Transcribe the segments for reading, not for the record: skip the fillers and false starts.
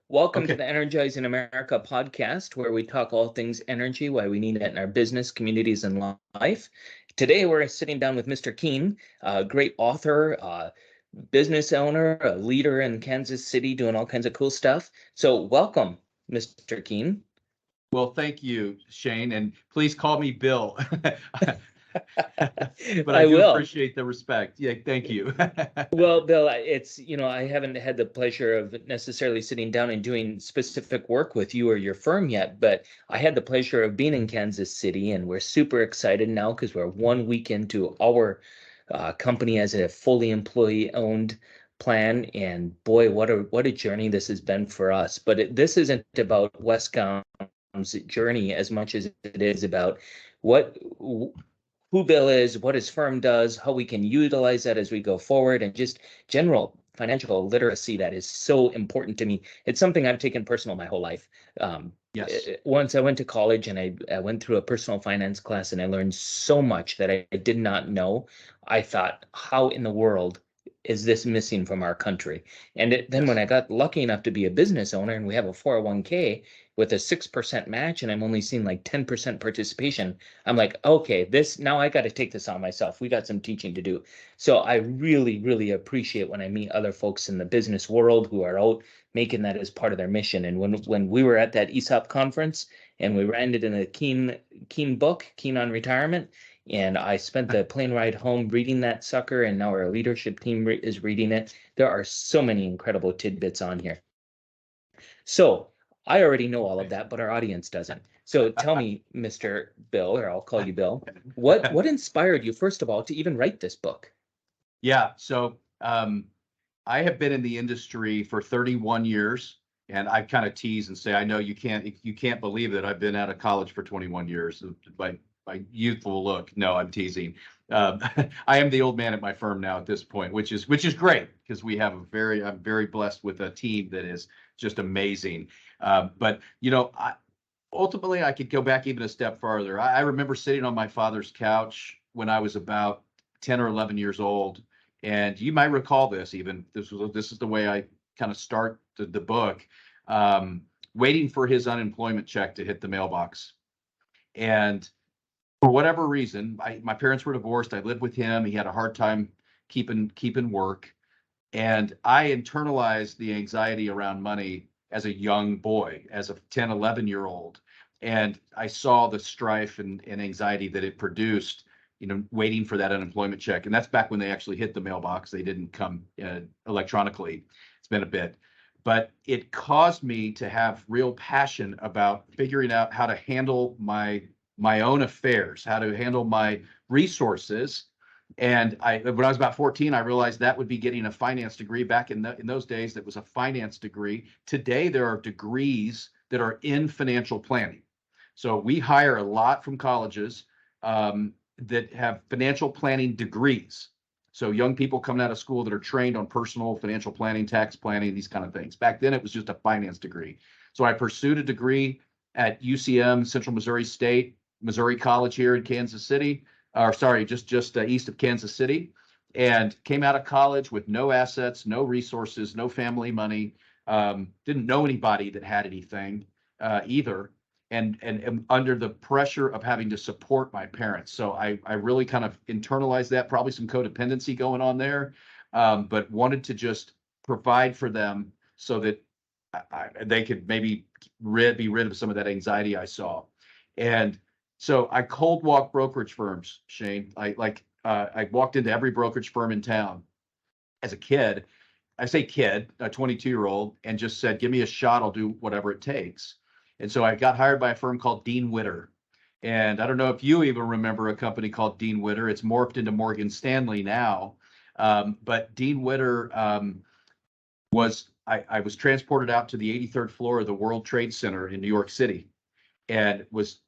Welcome to Okay. the Energizing America podcast, where we talk all things energy, why we need it in our business, communities, and life. Today, we're sitting down with Mr. Keene, a great author, business owner, a leader in Kansas City, doing all kinds of cool stuff. So, welcome, Mr. Keene. Well, thank you, Shane, and please call me Bill. But I I do will. appreciate the respect. Yeah, thank you. Well, Bill, I haven't had the pleasure of necessarily sitting down and doing specific work with you or your firm yet, but I had the pleasure of being in Kansas City, and we're super excited now because we're 1 week into our company as a fully employee-owned plan. And boy, what a journey this has been for us. But this isn't about Westcom's journey as much as it is about what who Bill is, what his firm does, how we can utilize that as we go forward, and just general financial literacy that is so important to me. It's something I've taken personal my whole life. Yes. Once I went to college and I went through a personal finance class and I learned so much that I did not know. I thought, how in the world is this missing from our country? Then when Yes. I got lucky enough to be a business owner and we have a 401k with a 6% match and I'm only seeing like 10% participation, I'm like, okay, this now I got to take this on myself. We got some teaching to do. So I really, really appreciate when I meet other folks in the business world who are out making that as part of their mission. And when we were at that ESOP conference and we ran it in a Keen book, Keen on Retirement, and I spent the plane ride home reading that sucker, and now our leadership team is reading it. There are so many incredible tidbits on here. So I already know all of that, but our audience doesn't. So tell me, Mr. Bill, or I'll call you Bill, what inspired you, first of all, to even write this book? Yeah. So I have been in the industry for 31 years, and I kind of tease and say, I know you can't believe that I've been out of college for 21 years. My youthful look. No, I'm teasing. Um, I am the old man at my firm now at this point, which is great because I'm very blessed with a team that is just amazing. But ultimately, I could go back even a step farther. I remember sitting on my father's couch when I was about 10 or 11 years old, and you might recall this. Even this is the way I kind of start the book, waiting for his unemployment check to hit the mailbox, and for whatever reason, my parents were divorced. I lived with him. He had a hard time keeping work, and I internalized the anxiety around money as a young boy, as a 10, 11-year-old. And I saw the strife and anxiety that it produced, waiting for that unemployment check. And that's back when they actually hit the mailbox. They didn't come electronically. It's been a bit. But it caused me to have real passion about figuring out how to handle my own affairs, how to handle my resources. And when I was about 14, I realized that would be getting a finance degree. Back in those days, that was a finance degree. Today, there are degrees that are in financial planning. So we hire a lot from colleges that have financial planning degrees. So young people coming out of school that are trained on personal financial planning, tax planning, these kind of things. Back then, it was just a finance degree. So I pursued a degree at UCM, Central Missouri State, Missouri College here in Kansas City, or sorry, just east of Kansas City, and came out of college with no assets, no resources, no family money. Didn't know anybody that had anything either, and under the pressure of having to support my parents. So I really kind of internalized that, probably some codependency going on there, but wanted to just provide for them so that they could maybe be rid of some of that anxiety I saw. And so I cold walk brokerage firms, Shane. I walked into every brokerage firm in town as a kid. I say kid, a 22-year-old, and just said, "Give me a shot. I'll do whatever it takes." And so I got hired by a firm called Dean Witter. And I don't know if you even remember a company called Dean Witter. It's morphed into Morgan Stanley now. But Dean Witter I was transported out to the 83rd floor of the World Trade Center in New York City, and was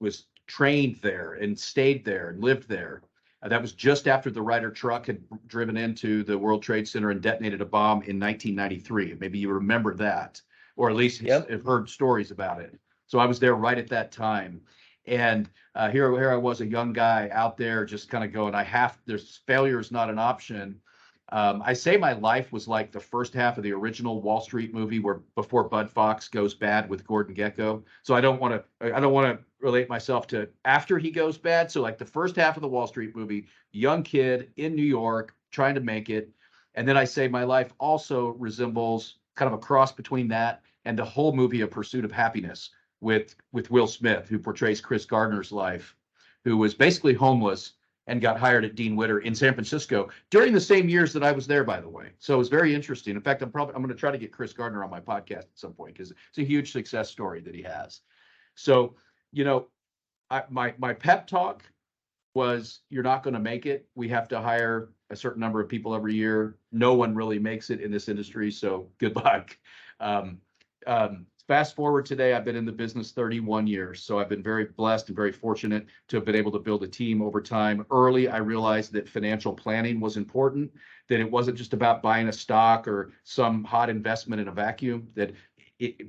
trained there and stayed there and lived there. That was just after the Ryder truck had driven into the World Trade Center and detonated a bomb in 1993. Maybe you remember that, or at least Yep. have heard stories about it. So I was there right at that time. And here I was, a young guy out there just kind of going, there's failure is not an option. I say my life was like the first half of the original Wall Street movie where before Bud Fox goes bad with Gordon Gekko. So I don't want to relate myself to after he goes bad. So like the first half of the Wall Street movie, young kid in New York trying to make it. And then I say my life also resembles kind of a cross between that and the whole movie A Pursuit of Happiness with Will Smith, who portrays Chris Gardner's life, who was basically homeless and got hired at Dean Witter in San Francisco during the same years that I was there, by the way. So it was very interesting. In fact, I'm going to try to get Chris Gardner on my podcast at some point because it's a huge success story that he has. So, you know, my pep talk was, you're not going to make it. We have to hire a certain number of people every year. No one really makes it in this industry, so good luck. Fast forward today, I've been in the business 31 years. So I've been very blessed and very fortunate to have been able to build a team over time. Early, I realized that financial planning was important, that it wasn't just about buying a stock or some hot investment in a vacuum, that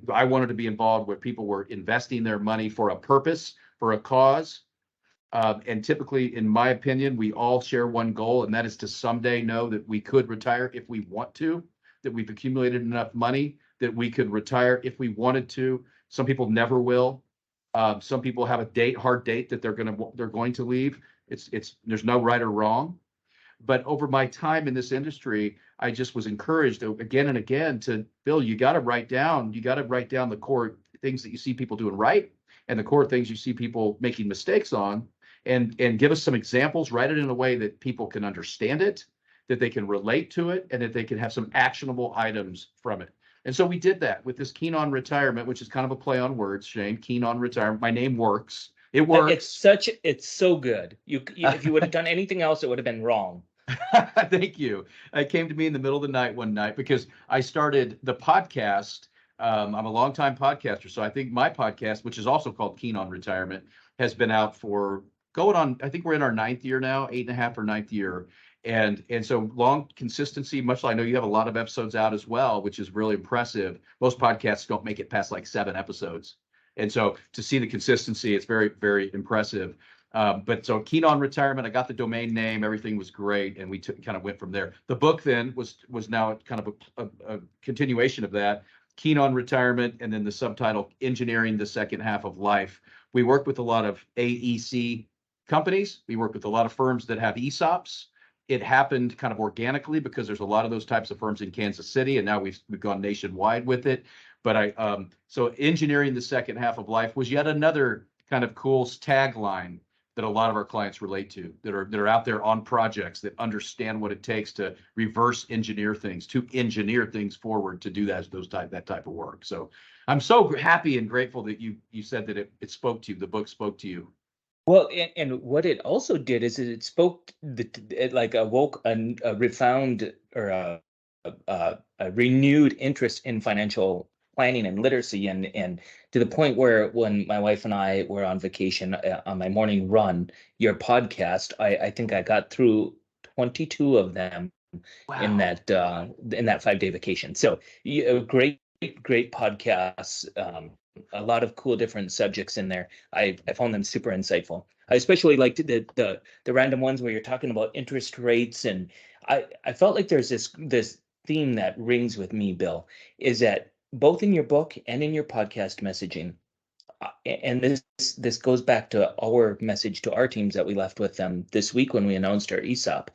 I wanted to be involved where people were investing their money for a purpose, for a cause. And typically, in my opinion, we all share one goal, and that is to someday know that we could retire if we want to, that we've accumulated enough money that we could retire if we wanted to. Some people never will. Some people have a hard date that they're going to leave. There's no right or wrong. But over my time in this industry, I just was encouraged again and again to, Bill, you got to write down the core things that you see people doing right and the core things you see people making mistakes on, and give us some examples, write it in a way that people can understand it, that they can relate to it, and that they can have some actionable items from it. And so we did that with this Keen on Retirement, which is kind of a play on words, Shane. Keen on Retirement. My name works. It works. It's so good. If you would have done anything else, it would have been wrong. Thank you. It came to me in the middle of the night one night because I started the podcast. I'm a longtime podcaster, so I think my podcast, which is also called Keen on Retirement, has been out for going on, I think we're in our 9th year now, 8.5 or 9th year. And so long consistency, much like I know you have a lot of episodes out as well, which is really impressive. Most podcasts don't make it past like 7 episodes. And so to see the consistency, it's very, very impressive. But so Keen on Retirement, I got the domain name, everything was great, and we kind of went from there. The book then was now kind of a continuation of that, Keen on Retirement, and then the subtitle, Engineering the Second Half of Life. We work with a lot of AEC companies. We work with a lot of firms that have ESOPs. It happened kind of organically because there's a lot of those types of firms in Kansas City, and now we've gone nationwide with it. But so Engineering the Second Half of Life was yet another kind of cool tagline that a lot of our clients relate to, that are out there on projects, that understand what it takes to reverse engineer things, to engineer things forward, to do that type of work. So I'm so happy and grateful that you said that it spoke to you, the book spoke to you. Well, and what it also did is it spoke it like awoke a refound or a renewed interest in financial planning and literacy, and to the point where when my wife and I were on vacation on my morning run, your podcast, I think I got through 22 of them in Wow. that 5-day vacation. So great podcasts. A lot of cool different subjects in there. I found them super insightful. I especially liked the random ones where you're talking about interest rates, and I felt like there's this theme that rings with me, Bill, is that both in your book and in your podcast messaging, and this goes back to our message to our teams that we left with them this week when we announced our ESOP.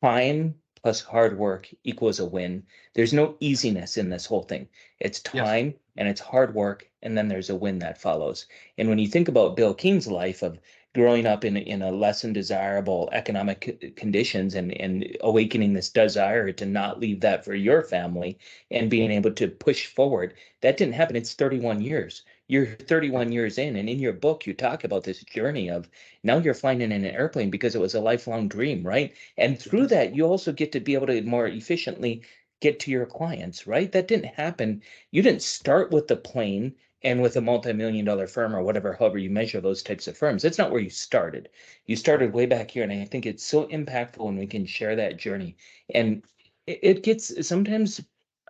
Time plus hard work equals a win. There's no easiness in this whole thing. It's Yes. time and it's hard work, and then there's a win that follows. And when you think about Bill King's life of growing up in a less than desirable economic conditions, and awakening this desire to not leave that for your family and being able to push forward, that didn't happen. It's 31 years. You're 31 years in, and in your book, you talk about this journey of now you're flying in an airplane because it was a lifelong dream, right? And through that, you also get to be able to more efficiently get to your clients, right? That didn't happen. You didn't start with the plane and with a multi-million-dollar firm or whatever, however you measure those types of firms. That's not where you started. You started way back here. And I think it's so impactful when we can share that journey. And it gets sometimes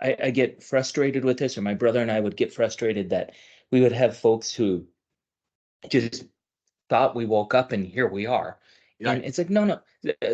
I get frustrated with this, or my brother and I would get frustrated that we would have folks who just thought we woke up and here we are. And Right. it's like, no, no.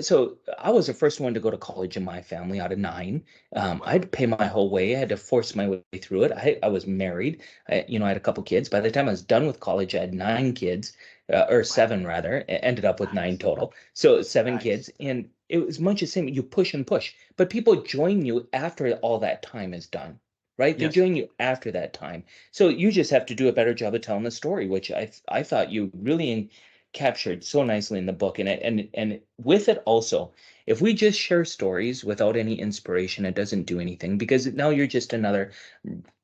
So I was the first one to go to college in my family out of nine. I had Wow. to pay my whole way. I had to force my way through it. I was married. I had a couple kids. By the time I was done with college, I had nine kids, or Wow. seven rather. Ended up with nine Nice. total. So seven Nice. kids, and it was much the same. You push and push, but people join you after all that time is done, right? They Yes. join you after that time. So you just have to do a better job of telling the story, which I thought you really captured so nicely in the book. And with it also, if we just share stories without any inspiration, it doesn't do anything, because now you're just another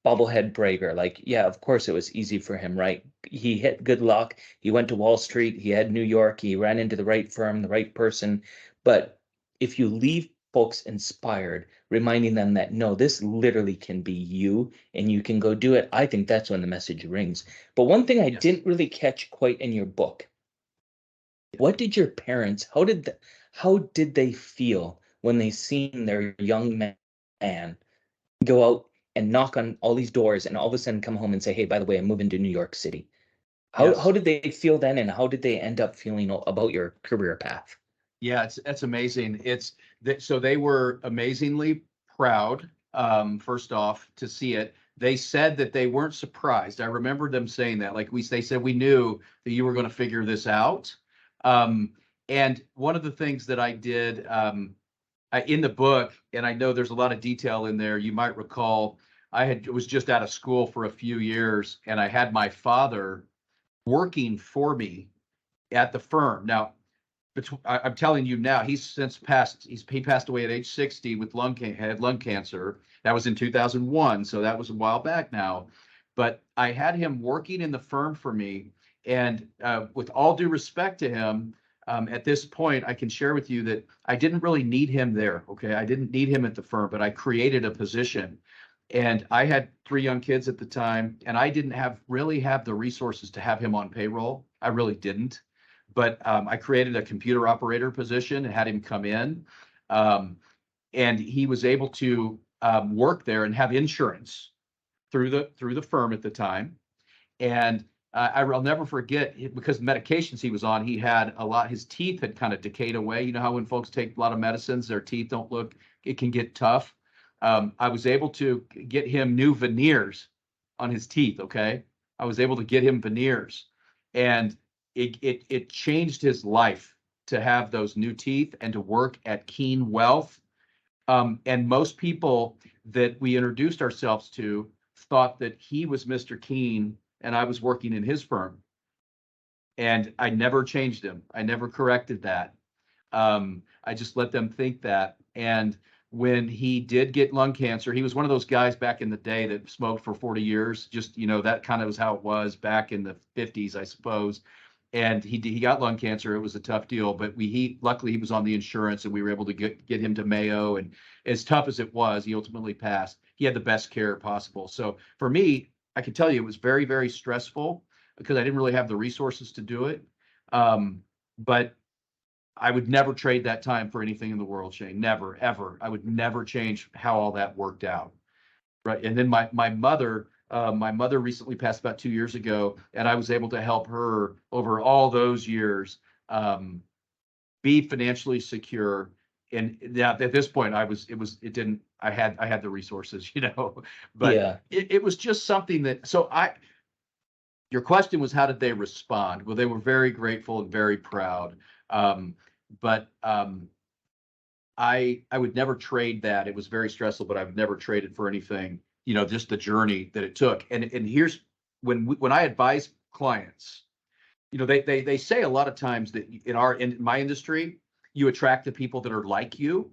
bobblehead braggart. Like, yeah, of course it was easy for him, right? He hit good luck, he went to Wall Street, he had New York, he ran into the right firm, the right person. But if you leave folks inspired, reminding them that no, this literally can be you and you can go do it, I think that's when the message rings. But one thing I Yes. didn't really catch quite in your book, Yeah. what did your parents, how did they feel when they seen their young man go out and knock on all these doors and all of a sudden come home and say, "Hey, by the way, I'm moving to New York City." How Yes. did they feel then, and how did they end up feeling about your career path? Yeah, it's amazing. It's that so they were amazingly proud, first off, to see it. They said that they weren't surprised. I remember them saying that. Like they said, we knew that you were going to figure this out. Um, and one of the things that I did in the book, and I know there's a lot of detail in there. You might recall was just out of school for a few years, and I had my father working for me at the firm. Now, I'm telling you now, he's since passed. He passed away at age 60 with had lung cancer. That was in 2001, so that was a while back now. But I had him working in the firm for me, and with all due respect to him, at this point, I can share with you that I didn't really need him there. Okay, I didn't need him at the firm, but I created a position, and I had three young kids at the time, and I didn't really have the resources to have him on payroll. I really didn't, but I created a computer operator position and had him come in, um, and he was able to work there and have insurance through the firm at the time. And I'll never forget because the medications he was on, he had a lot. His teeth had kind of decayed away. You know how when folks take a lot of medicines, their teeth don't look. It can get tough. I was able to get him new veneers on his teeth. Okay, I was able to get him veneers, and it changed his life to have those new teeth and to work at Keen Wealth. And most people that we introduced ourselves to thought that he was Mr. Keen and I was working in his firm. And I never changed him. I never corrected that. I just let them think that. And when he did get lung cancer, he was one of those guys back in the day that smoked for 40 years. Just, that kind of was how it was back in the 50s, I suppose. And he got lung cancer. It was a tough deal, but he luckily he was on the insurance and we were able to get him to Mayo. And as tough as it was, he ultimately passed. He had the best care possible. So for me, I can tell you it was very, very stressful because I didn't really have the resources to do it. But I would never trade that time for anything in the world, Shane. Never, ever. I would never change how all that worked out. Right. And then my mother recently passed about 2 years ago, and I was able to help her over all those years be financially secure. And now at this point, I had the resources, but Yeah. it was just something that, your question was, how did they respond? Well, they were very grateful and very proud. But I would never trade that. It was very stressful, but I would never trade it for anything. Just the journey that it took. And here's when I advise clients, they say a lot of times that in my industry, you attract the people that are like you,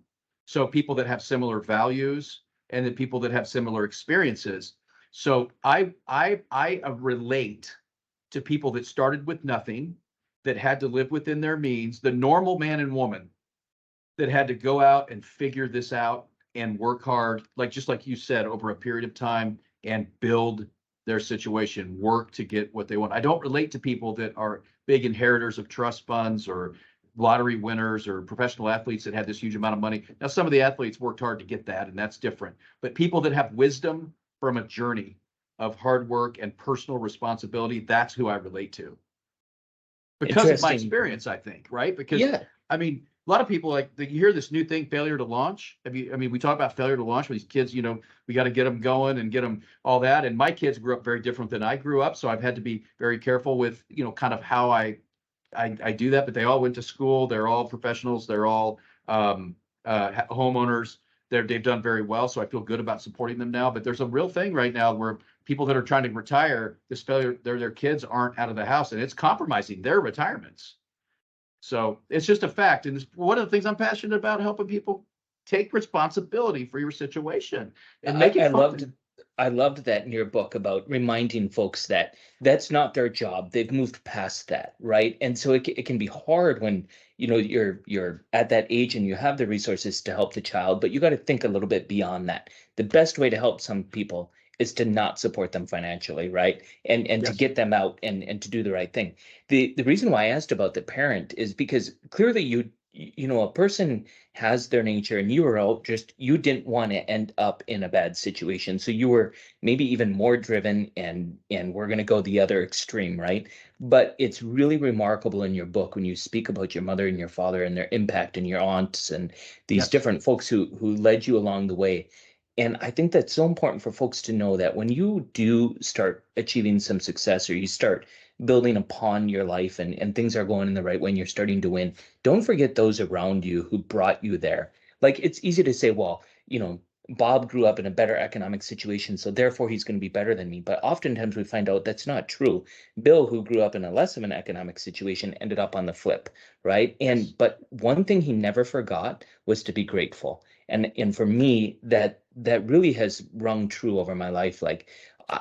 so people that have similar values and the people that have similar experiences. So I relate to people that started with nothing, that had to live within their means, the normal man and woman that had to go out and figure this out and work hard, just like you said, over a period of time and build their situation, work to get what they want. I don't relate to people that are big inheritors of trust funds or lottery winners or professional athletes that had this huge amount of money. Now, some of the athletes worked hard to get that, and that's different. But people that have wisdom from a journey of hard work and personal responsibility, that's who I relate to. because of my Interesting. experience, I think, right? Because Yeah. I mean, a lot of people like you hear this new thing, failure to launch. I mean, we talk about failure to launch with these kids, we got to get them going and get them all that. And my kids grew up very different than I grew up. So I've had to be very careful with, kind of how I do that, but they all went to school. They're all professionals. They're all homeowners. They've done very well. So I feel good about supporting them now. But there's a real thing right now where people that are trying to retire, this failure, their kids aren't out of the house, and it's compromising their retirements. So it's just a fact. And one of the things I'm passionate about, helping people take responsibility for your situation and I, make it I fun. loved I loved that in your book about reminding folks that that's not their job. They've moved past that, right? And so it can be hard when you're at that age and you have the resources to help the child, but you got to think a little bit beyond that. The best way to help some people is to not support them financially, right? And to Yes. get them out and to do the right thing. The reason why I asked about the parent is because clearly a person has their nature and you were out just you didn't want to end up in a bad situation, so you were maybe even more driven and we're going to go the other extreme, right? But it's really remarkable in your book when you speak about your mother and your father and their impact and your aunts and these Yes. different folks who led you along the way. And I think that's so important for folks to know that when you do start achieving some success or you start building upon your life and things are going in the right way and you're starting to win, don't forget those around you who brought you there. Like it's easy to say, well, Bob grew up in a better economic situation, so therefore he's going to be better than me. But oftentimes we find out that's not true. Bill, who grew up in a less of an economic situation, ended up on the flip, right? Yes. But one thing he never forgot was to be grateful. And for me, that really has rung true over my life. Like I,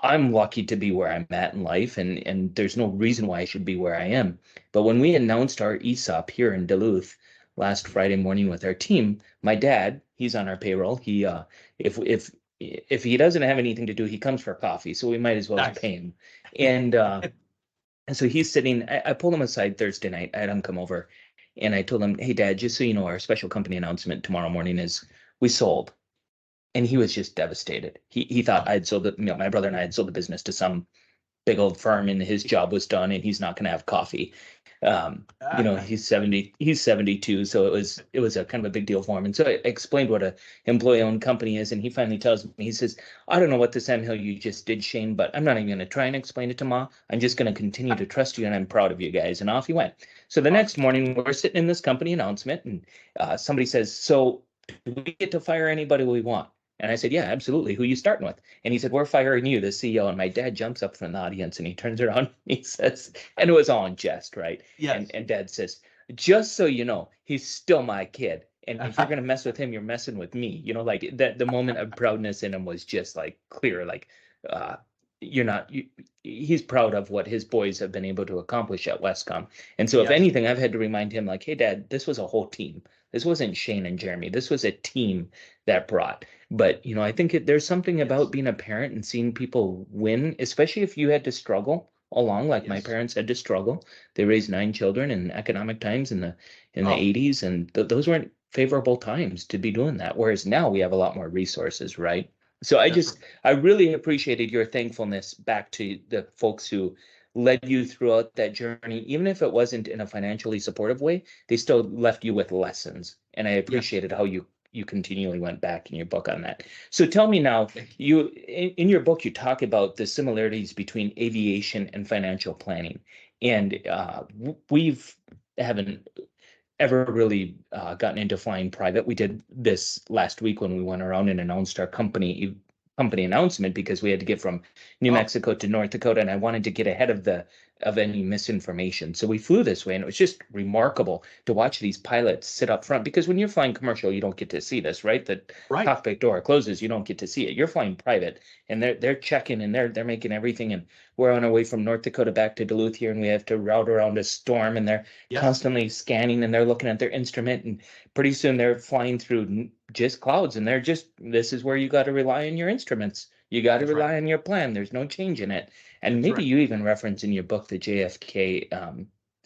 I'm lucky to be where I'm at in life, and there's no reason why I should be where I am. But when we announced our ESOP here in Duluth last Friday morning with our team, my dad, he's on our payroll. He if he doesn't have anything to do, he comes for coffee, so we might as well just Nice. pay him. And and so he's sitting. I pulled him aside Thursday night. I had him come over, and I told him, "Hey, Dad, just so you know, our special company announcement tomorrow morning is we sold." And he was just devastated. He thought Oh, I'd sold it. My brother and I had sold the business to some big old firm and his job was done and he's not going to have coffee. He's 70, he's 72. So it was a kind of a big deal for him. And so I explained what a employee owned company is. And he finally tells me, he says, I don't know what this Hill you just did, Shane, but I'm not even going to try and explain it to Ma. I'm just going to continue to trust you. And I'm proud of you guys. And off he went. So the next awesome. morning we're sitting in this company announcement and somebody says, so do we get to fire anybody we want? And I said, yeah, absolutely. Who are you starting with? And he said, we're firing you, the CEO. And my dad jumps up from the audience and he turns around and he says, and it was all in jest, right? And Yes. and dad says, just so you know, he's still my kid. And if you're gonna mess with him, you're messing with me. Like that the moment of proudness in him was just like clear, like uh you're not he's proud of what his boys have been able to accomplish at Westcom. And so if Yes. anything, I've had to remind him, like, hey dad, this was a whole team. This wasn't Shane and Jeremy. This was a team that brought. But I think there's something about Yes. being a parent and seeing people win, especially if you had to struggle along, like my Yes. parents had to struggle. They raised 9 children in economic times in the Oh, 80s, and those weren't favorable times to be doing that. Whereas now we have a lot more resources, right? So that's right. I really appreciated your thankfulness back to the folks who led you throughout that journey, even if it wasn't in a financially supportive way, they still left you with lessons. And I Yes. appreciated how you continually went back in your book on that. So tell me now, Thank you. you in your book you talk about the similarities between aviation and financial planning, and we've haven't ever really gotten into flying private. We did this last week when we went around and announced our company announcement because we had to get from New Oh, Mexico to North Dakota, and I wanted to get ahead of any misinformation. So we flew this way, and it was just remarkable to watch these pilots sit up front because when you're flying commercial, you don't get to see this, right? The right. cockpit door closes, you don't get to see it. You're flying private, and they're checking and they're making everything. And we're on our way from North Dakota back to Duluth here, and we have to route around a storm, and they're Yes. constantly scanning and they're looking at their instrument, and pretty soon they're flying through just clouds, and this is where you got to rely on your instruments. You got to That's right. rely on your plan. There's no change in it. And That's maybe right. you even reference in your book the JFK,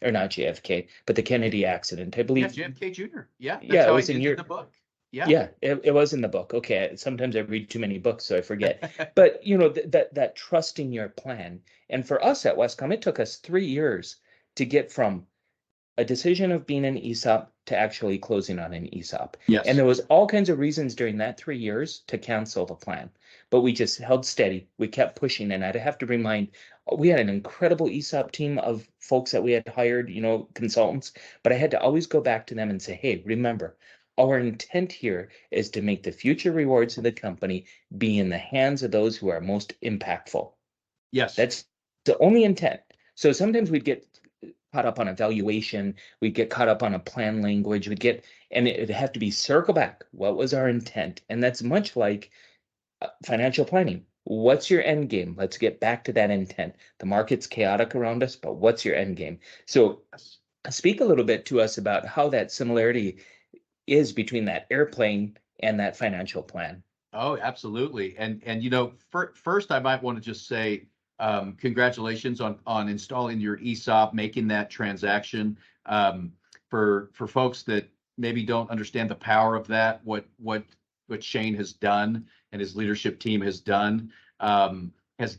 or not JFK, but the Kennedy accident. I Yeah, believe, JFK Jr. Yeah, that's yeah, it how I was in ended your, the book. Yeah. yeah, it was in the book. Okay, sometimes I read too many books, so I forget. But that trusting your plan. And for us at Westcom, it took us 3 years to get from a decision of being an ESOP to actually closing on an ESOP. Yes. And there was all kinds of reasons during that 3 years to cancel the plan, but we just held steady. We kept pushing, and I'd have to remind, we had an incredible ESOP team of folks that we had hired, consultants, but I had to always go back to them and say, hey, remember, our intent here is to make the future rewards of the company be in the hands of those who are most impactful. Yes. That's the only intent. So sometimes we'd get caught up on a valuation, we'd get caught up on a plan language, and it'd have to be circle back. What was our intent? And that's much like financial planning. What's your end game? Let's get back to that intent. The market's chaotic around us, but what's your end game? So speak a little bit to us about how that similarity is between that airplane and that financial plan. Oh, absolutely. And first I might want to just say congratulations on installing your ESOP, making that transaction. For folks that maybe don't understand the power of that, what Shane has done and his leadership team has done, has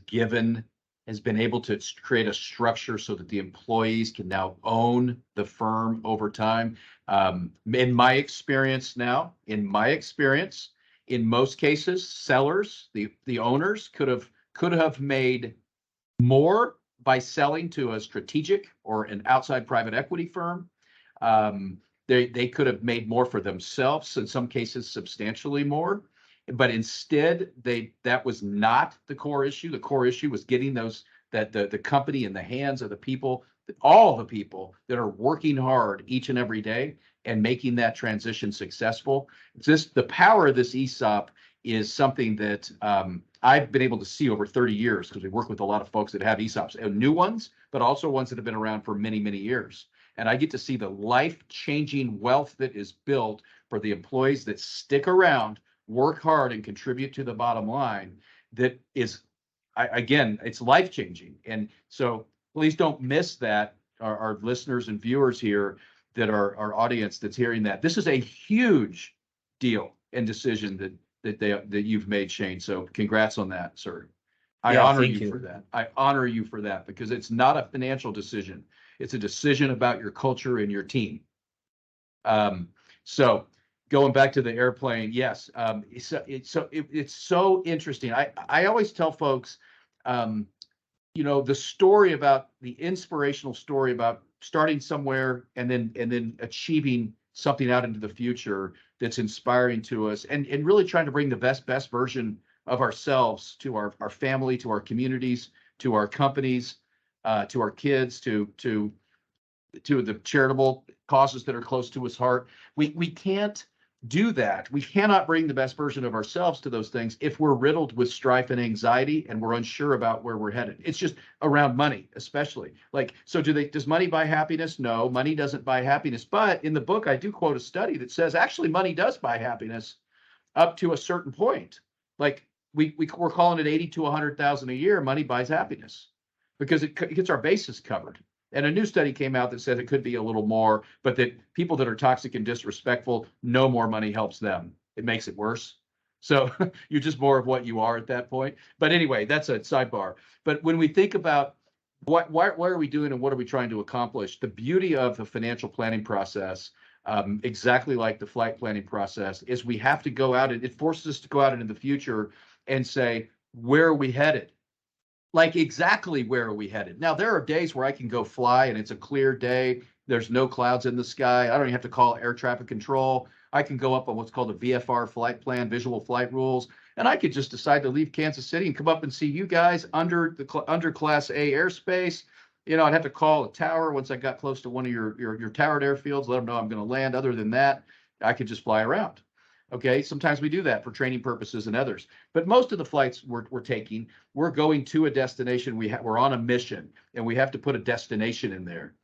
been able to create a structure so that the employees can now own the firm over time. In my experience, in most cases, sellers, the owners could have made more by selling to a strategic or an outside private equity firm. They could have made more for themselves, in some cases substantially more, but instead that was not the core issue. The core issue was getting the company in the hands of the people, all the people that are working hard each and every day and making that transition successful. The power of this ESOP is something that I've been able to see over 30 years, because we work with a lot of folks that have ESOPs, new ones, but also ones that have been around for many, many years. And I get to see the life-changing wealth that is built for the employees that stick around, work hard, and contribute to the bottom line. That is, again, it's life-changing. And so please don't miss that, our listeners and viewers here, that are our audience that's hearing that. This is a huge deal and decision that you've made, Shane. So congrats on that, sir. I honor you for that. I honor you for that, because it's not a financial decision. It's a decision about your culture and your team. So going back to the airplane, yes, it's so interesting. I always tell folks, the story about the inspirational story about starting somewhere and then achieving something out into the future that's inspiring to us, and really trying to bring the best version of ourselves to our family, to our communities, to our companies, to our kids, to the charitable causes that are close to his heart. We can't do that. We cannot bring the best version of ourselves to those things if we're riddled with strife and anxiety and we're unsure about where we're headed. It's just around money, especially. So does money buy happiness? No, money doesn't buy happiness. But in the book, I do quote a study that says actually money does buy happiness up to a certain point. We're calling it 80 to 100,000 a year. Money buys happiness because it gets our bases covered. And a new study came out that said it could be a little more, but that people that are toxic and disrespectful, no more money helps them. It makes it worse. So you're just more of what you are at that point. But anyway, that's a sidebar. But when we think about what are we doing and what are we trying to accomplish, the beauty of the financial planning process, exactly like the flight planning process, is we have to go out, and it forces us to go out into the future and say, where are we headed? Exactly where are we headed? Now, there are days where I can go fly and it's a clear day. There's no clouds in the sky. I don't even have to call air traffic control. I can go up on what's called a VFR flight plan, visual flight rules, and I could just decide to leave Kansas City and come up and see you guys under Class A airspace. I'd have to call a tower once I got close to one of your towered airfields, let them know I'm going to land. Other than that, I could just fly around. Okay, sometimes we do that for training purposes and others, but most of the flights we're taking, we're going to a destination. We're on a mission, and we have to put a destination in there.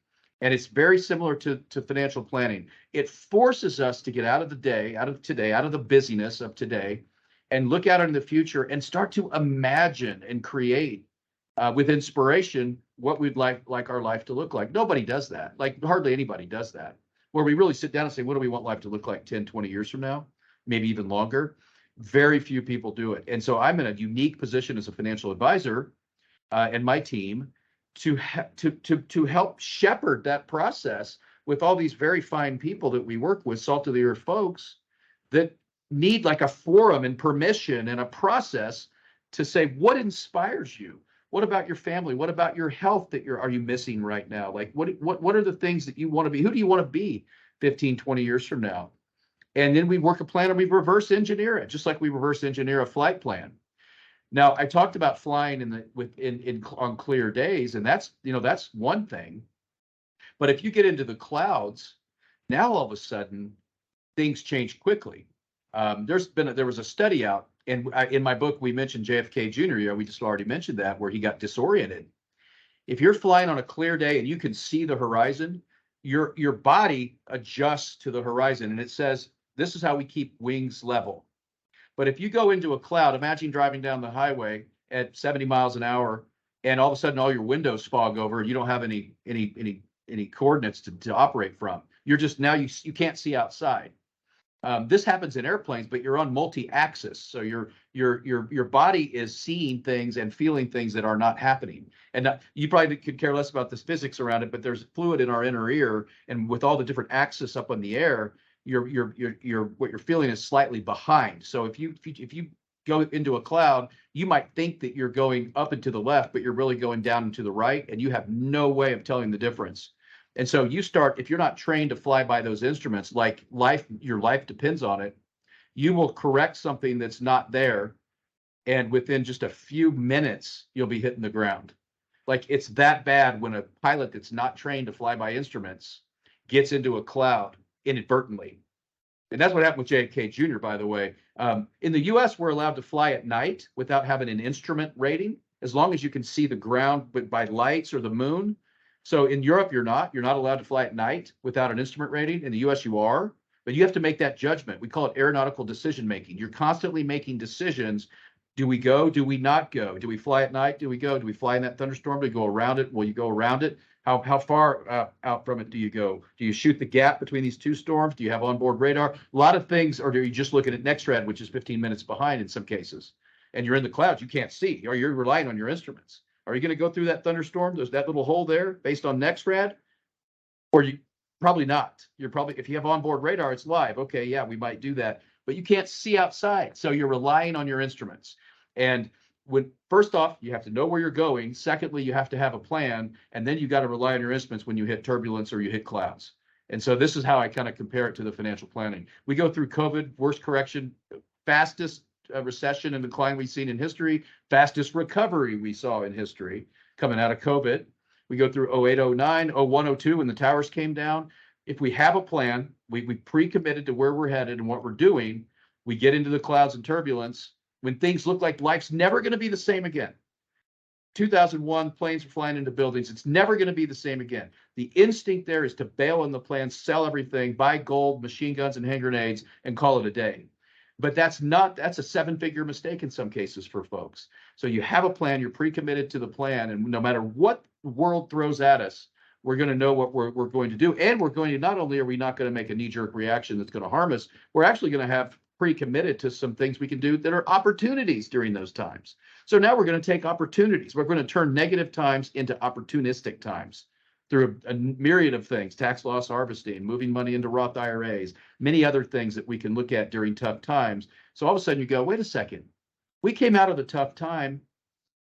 And it's very similar to financial planning. It forces us to get out of the day, out of today, out of the busyness of today, and look out in the future and start to imagine and create with inspiration what we'd like our life to look like. Nobody does that. Hardly anybody does that, where we really sit down and say, what do we want life to look like 10, 20 years from now? Maybe even longer. Very few people do it. And so I'm in a unique position as a financial advisor and my team to help shepherd that process with all these very fine people that we work with, salt of the earth folks that need like a forum and permission and a process to say what inspires you. What about your family? What about your health that are you missing right now? Like what are the things that you want to be? Who do you want to be 15, 20 years from now? And then we work a plan and we reverse engineer it, just like we reverse engineer a flight plan. Now, I talked about flying on clear days, and that's one thing. But if you get into the clouds, now all of a sudden things change quickly. There was a study out, and in my book we mentioned JFK Jr. Yeah, we just already mentioned that, where he got disoriented. If you're flying on a clear day and you can see the horizon, your body adjusts to the horizon, and it says this is how we keep wings level. But if you go into a cloud, imagine driving down the highway at 70 miles an hour, and all of a sudden all your windows fog over, and you don't have any coordinates to operate from. You're just now you can't see outside. This happens in airplanes, but you're on multi-axis, so your body is seeing things and feeling things that are not happening. And you probably could care less about the physics around it, but there's fluid in our inner ear, and with all the different axes up in the air, what you're feeling is slightly behind. So if you go into a cloud, you might think that you're going up and to the left, but you're really going down and to the right, and you have no way of telling the difference. And so if you're not trained to fly by those instruments, like your life depends on it, you will correct something that's not there, and within just a few minutes, you'll be hitting the ground. Like, it's that bad when a pilot that's not trained to fly by instruments gets into a cloud inadvertently. And that's what happened with JFK Jr., by the way. In the US, we're allowed to fly at night without having an instrument rating, as long as you can see the ground by lights or the moon. So in Europe, you're not allowed to fly at night without an instrument rating. In the US, you are, but you have to make that judgment. We call it aeronautical decision making. You're constantly making decisions. Do we go? Do we not go? Do we fly at night? Do we go? Do we fly in that thunderstorm? Do we go around it? Will you go around it? How far out from it do you go? Do you shoot the gap between these two storms? Do you have onboard radar? A lot of things, or are you just looking at NextRad, which is 15 minutes behind in some cases, and you're in the clouds, you can't see, or you're relying on your instruments. Are you going to go through that thunderstorm? There's that little hole there based on NextRad, or you probably not. You're probably, if you have onboard radar, it's live. Okay, yeah, we might do that, but you can't see outside, so you're relying on your instruments. And first off, you have to know where you're going. Secondly, you have to have a plan, and then you got to rely on your instruments when you hit turbulence or you hit clouds. And so this is how I kind of compare it to the financial planning. We go through COVID, worst correction, fastest recession and decline we've seen in history, fastest recovery we saw in history coming out of COVID. We go through 08, 09, 01, 02 when the towers came down. If we have a plan, we pre-committed to where we're headed and what we're doing, we get into the clouds and turbulence when things look like life's never going to be the same again. 2001, planes were flying into buildings. It's never going to be the same again. The instinct there is to bail on the plan, sell everything, buy gold, machine guns, and hand grenades, and call it a day. But that's a seven-figure mistake in some cases for folks. So you have a plan, you're pre-committed to the plan, and no matter what the world throws at us, we're going to know what we're going to do. And we're going to, not only are we not going to make a knee-jerk reaction that's going to harm us, we're actually going to have pre-committed to some things we can do that are opportunities during those times. So now we're going to take opportunities. We're going to turn negative times into opportunistic times through a myriad of things: tax loss harvesting, moving money into Roth IRAs, many other things that we can look at during tough times. So all of a sudden you go, wait a second, we came out of the tough time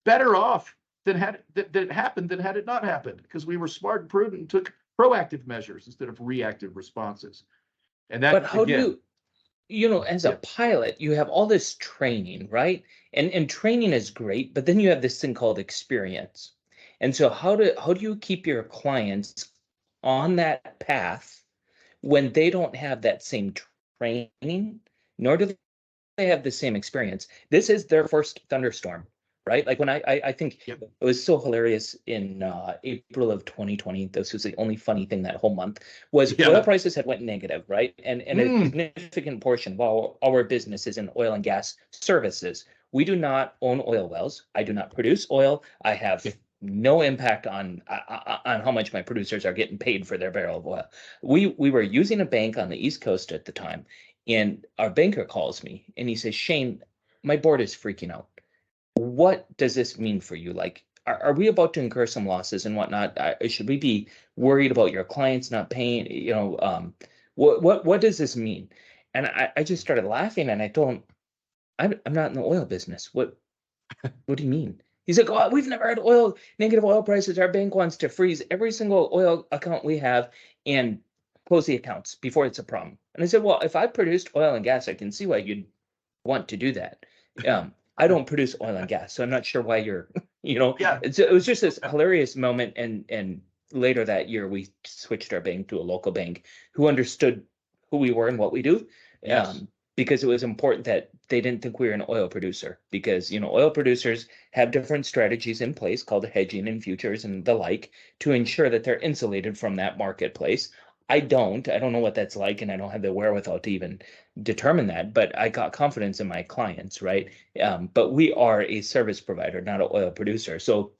better off than had it happened than had it not happened, because we were smart and prudent and took proactive measures instead of reactive responses. And that, but how again, do as a pilot, you have all this training, right? And training is great, but then you have this thing called experience. And so how do you keep your clients on that path when they don't have that same training, nor do they have the same experience? This is their first thunderstorm, right? Like when I think Yep. it was so hilarious in April of 2020. This was the only funny thing that whole month was Yeah. oil prices had went negative, right? And a significant portion of our business is in oil and gas services. We do not own oil wells. I do not produce oil. I have no impact on how much my producers are getting paid for their barrel of oil. We were using a bank on the East Coast at the time, and our banker calls me and he says, "Shane, my board is freaking out. What does this mean for you? Like, are we about to incur some losses and whatnot? Should we be worried about your clients not paying? What does this mean? And I just started laughing and I told him, I'm not in the oil business. What do you mean? He's like, oh, we've never had negative oil prices. Our bank wants to freeze every single oil account we have and close the accounts before it's a problem. And I said, well, if I produced oil and gas, I can see why you'd want to do that. I don't produce oil and gas, so I'm not sure why you're, Yeah. it was just this hilarious moment. And later that year, we switched our bank to a local bank who understood who we were and what we do. Yes. Because it was important that they didn't think we were an oil producer because, oil producers have different strategies in place called hedging and futures and the like to ensure that they're insulated from that marketplace. I don't know what that's like, and I don't have the wherewithal to even determine that, but I got confidence in my clients, right? But we are a service provider, not an oil producer. So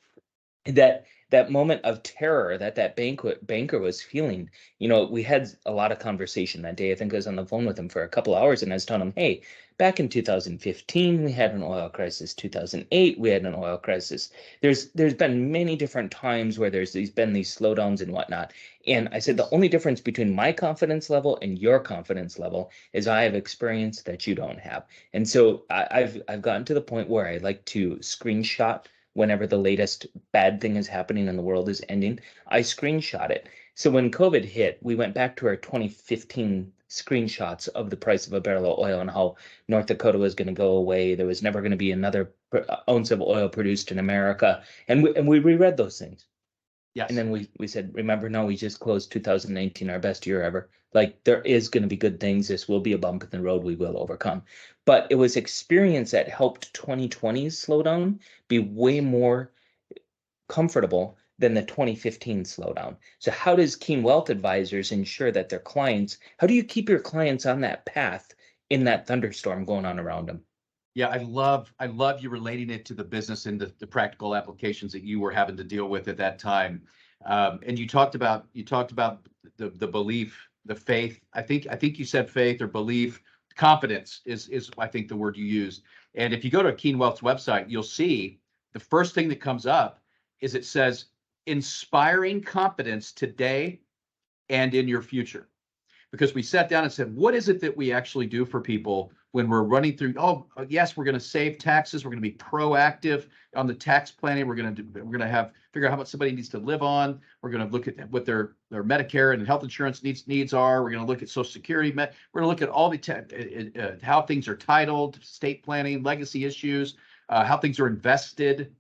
that moment of terror that banker was feeling, we had a lot of conversation that day. I think I was on the phone with him for a couple hours, and I was telling him, hey, back in 2015 we had an oil crisis, 2008 we had an oil crisis. There's been many different times where there's been these slowdowns and whatnot. And I said the only difference between my confidence level and your confidence level is I have experience that you don't have. And so I've gotten to the point where I like to screenshot whenever the latest bad thing is happening and the world is ending. I screenshot it. So when COVID hit, we went back to our 2015 screenshots of the price of a barrel of oil and how North Dakota was going to go away. There was never going to be another ounce of oil produced in America. And we reread those things. And Yes. then we said, remember, no, we just closed 2019, our best year ever. Like there is going to be good things. This will be a bump in the road. We will overcome. But it was experience that helped 2020's slowdown be way more comfortable than the 2015 slowdown. So how does Keen Wealth Advisors ensure that their clients, how do you keep your clients on that path in that thunderstorm going on around them? Yeah, I love you relating it to the business and the practical applications that you were having to deal with at that time. And you talked about the belief, the faith. I think you said faith or belief. Confidence is I think the word you used. And if you go to Keen Wealth's website, you'll see the first thing that comes up is it says inspiring confidence today and in your future, because we sat down and said, what is it that we actually do for people when we're running through? Oh, yes, we're going to save taxes. We're going to be proactive on the tax planning. We're going to figure out how much somebody needs to live on. We're going to look at what their Medicare and health insurance needs are. We're going to look at Social Security. We're going to look at all the how things are titled, estate planning, legacy issues, how things are invested.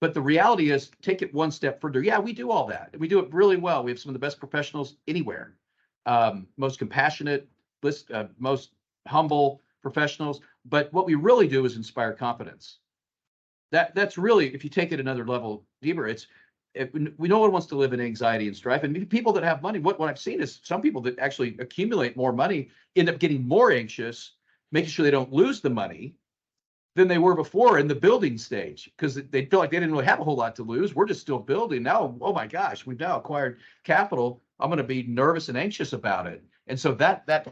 But the reality is, take it one step further. Yeah, we do all that. We do it really well. We have some of the best professionals anywhere, most compassionate, most humble professionals. But what we really do is inspire confidence. That's really, if you take it another level deeper, we no one wants to live in anxiety and strife. And people that have money, what I've seen is some people that actually accumulate more money end up getting more anxious, making sure they don't lose the money than they were before in the building stage, because they feel like they didn't really have a whole lot to lose. We're just still building now. Oh my gosh, we've now acquired capital. I'm going to be nervous and anxious about it. And so that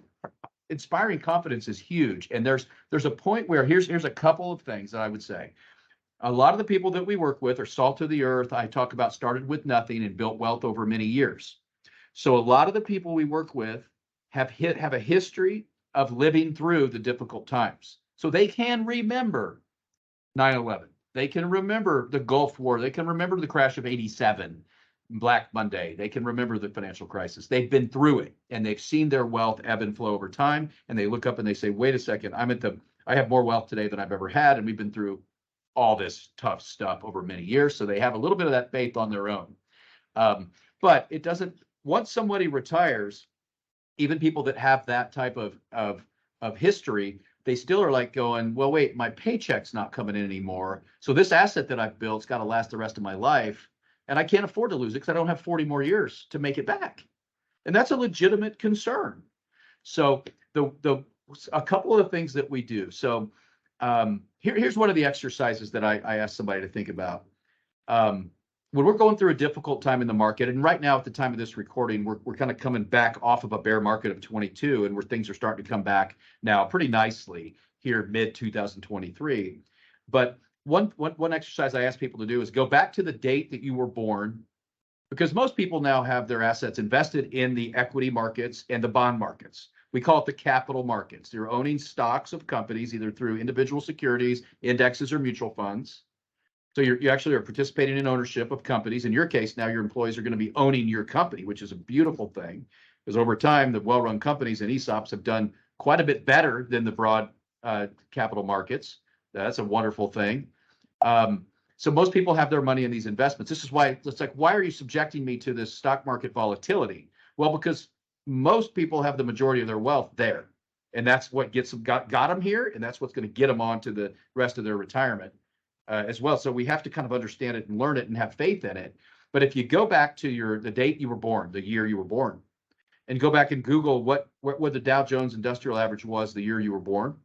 inspiring confidence is huge. And there's a point where here's a couple of things that I would say. A lot of the people that we work with are salt of the earth. I talk about started with nothing and built wealth over many years. So a lot of the people we work with have a history of living through the difficult times. So they can remember 9/11. They can remember the Gulf War. They can remember the crash of 87, Black Monday. They can remember the financial crisis. They've been through it, and they've seen their wealth ebb and flow over time. And they look up and they say, wait a second, I have more wealth today than I've ever had. And we've been through all this tough stuff over many years. So they have a little bit of that faith on their own. But it doesn't, once somebody retires, even people that have that type of history, they still are like going, well, wait, my paycheck's not coming in anymore. So this asset that I've built's got to last the rest of my life. And I can't afford to lose it because I don't have 40 more years to make it back. And that's a legitimate concern. So a couple of things that we do. So here's one of the exercises that I asked somebody to think about. When we're going through a difficult time in the market, and right now at the time of this recording, we're kind of coming back off of a bear market of 22, and where things are starting to come back now pretty nicely here mid 2023. But one exercise I ask people to do is go back to the date that you were born, because most people now have their assets invested in the equity markets and the bond markets. We call it the capital markets. You're owning stocks of companies either through individual securities, indexes, or mutual funds. So you actually are participating in ownership of companies. In your case, now your employees are going to be owning your company, which is a beautiful thing, because over time, the well-run companies and ESOPs have done quite a bit better than the broad capital markets. That's a wonderful thing. So most people have their money in these investments. This is why it's like, why are you subjecting me to this stock market volatility? Well, because most people have the majority of their wealth there, and that's what gets them got them here, and that's what's going to get them on to the rest of their retirement as well. So we have to kind of understand it and learn it and have faith in it. But if you go back to the date you were born, the year you were born, and go back and Google what the Dow Jones Industrial Average was the year you were born.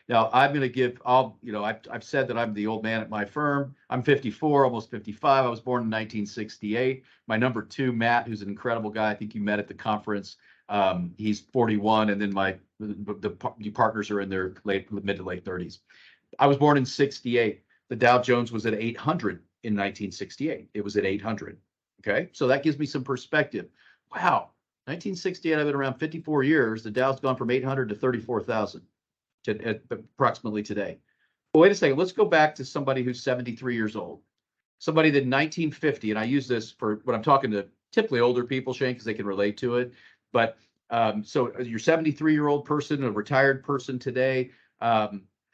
Now, I'm going to give, I've said that I'm the old man at my firm. I'm 54, almost 55. I was born in 1968. My number two, Matt, who's an incredible guy, I think you met at the conference. He's 41, and then the partners are in their mid to late 30s. I was born in 68. The Dow Jones was at 800 in 1968. It was at 800. Okay, so that gives me some perspective. Wow, 1968, I've been around 54 years. The Dow's gone from 800 to 34,000. Approximately today. But wait a second, let's go back to somebody who's 73 years old. Somebody that in 1950, and I use this for when I'm talking to typically older people, Shane, because they can relate to it. But so you're 73-year-old person, a retired person today.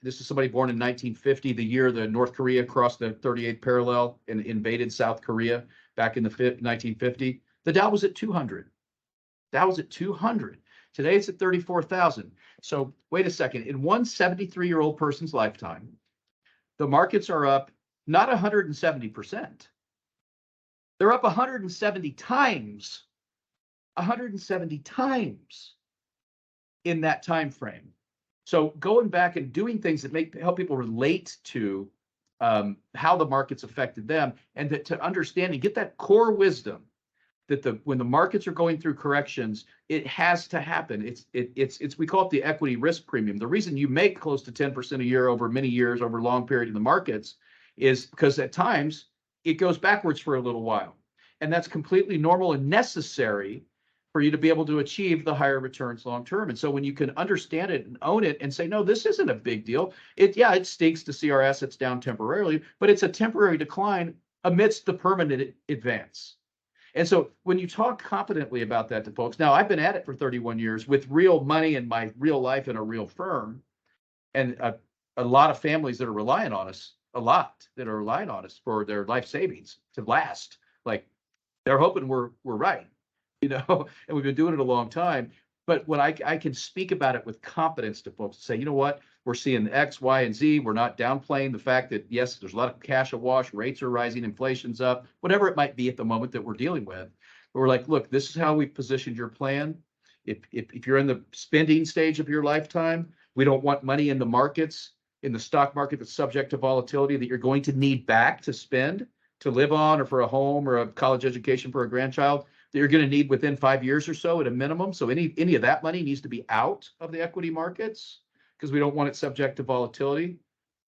This is somebody born in 1950, the year the North Korea crossed the 38th parallel and invaded South Korea back in the 1950. The Dow was at 200. Dow was at 200. Today it's at 34,000. So wait a second. In one 73-year-old person's lifetime, the markets are up not 170%. They're up 170 times. 170 times in that time frame. So going back and doing things that help people relate to how the markets affected them, and to understand and get that core wisdom that when the markets are going through corrections, it has to happen. It's we call it the equity risk premium. The reason you make close to 10% a year over many years, over a long period in the markets, is because at times it goes backwards for a little while. And that's completely normal and necessary for you to be able to achieve the higher returns long term. And so when you can understand it and own it and say, no, this isn't a big deal. It stinks to see our assets down temporarily, but it's a temporary decline amidst the permanent advance. And so when you talk confidently about that to folks, now I've been at it for 31 years with real money in my real life in a real firm, and a lot of families that are relying on us, for their life savings to last. Like they're hoping we're right, and we've been doing it a long time. But when I can speak about it with confidence to folks, say, you know what, we're seeing X, Y, and Z. We're not downplaying the fact that, yes, there's a lot of cash awash, rates are rising, inflation's up, whatever it might be at the moment that we're dealing with. But we're like, look, this is how we've positioned your plan. If you're in the spending stage of your lifetime, we don't want money in the markets, in the stock market that's subject to volatility that you're going to need back to spend, to live on, or for a home or a college education for a grandchild, that you're going to need within 5 years or so at a minimum. So any of that money needs to be out of the equity markets, because we don't want it subject to volatility.